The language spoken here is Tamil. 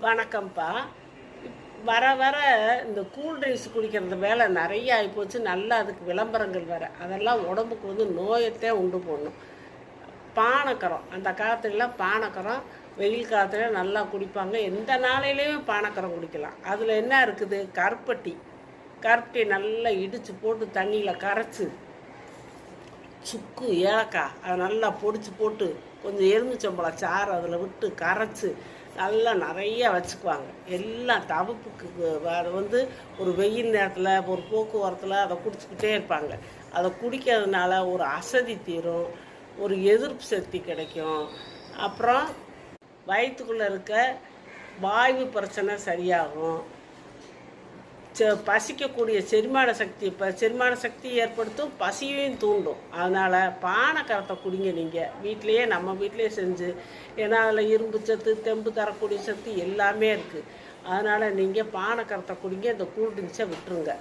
வணக்கம்ப்பா. வர வர இந்த கூல்ட்ரிங்க்ஸ் குடிக்கிறது வேலை நிறைய ஆகிப்போச்சு. நல்லா அதுக்கு விளம்பரங்கள் வேறு. அதெல்லாம் உடம்புக்கு நோயத்தை உண்டு போடணும். பானக்கரம், அந்த காலத்துலலாம் பானக்கரம் வெயில் காலத்தில் நல்லா குடிப்பாங்க. எந்த நாளையிலையும் பானக்கரம் குடிக்கலாம். அதில் என்ன இருக்குது? கருப்பட்டி நல்லா இடித்து போட்டு தண்ணியில் கரைச்சி, சுக்கு, ஏலக்காய் அதை நல்லா பொடிச்சு போட்டு கொஞ்சம் எலுமிச்சம்பழம் சாறு அதில் விட்டு கரைச்சி நல்லா நிறைய வச்சுக்குவாங்க. எல்லாம் தவிப்புக்கு அதை ஒரு வெயில் நேரத்தில் ஒரு போக்குவரத்தில் அதை குடிச்சிக்கிட்டே இருப்பாங்க. அதை குடிக்கிறதுனால ஒரு அசதி தீரும், ஒரு எதிர்ப்பு சக்தி கிடைக்கும். அப்புறம் வயிற்றுக்குள்ளே இருக்க வாய்வு பிரச்சனை சரியாகும். பசிக்கக்கூடிய செரிமான சக்தி ஏற்படுத்தும், பசியையும் தூண்டும். அதனால் பானக்கரத்தை குடிங்க. நீங்கள் வீட்டிலையே, நம்ம வீட்டிலையே செஞ்சு, ஏன்னா அதில் இரும்பு சத்து, தெம்பு தரக்கூடிய சத்து எல்லாமே இருக்குது. அதனால் நீங்கள் பானக்கரத்தை குடிங்க. இந்த கூல்ட்ரிங்க்ஸை விட்டுருங்க.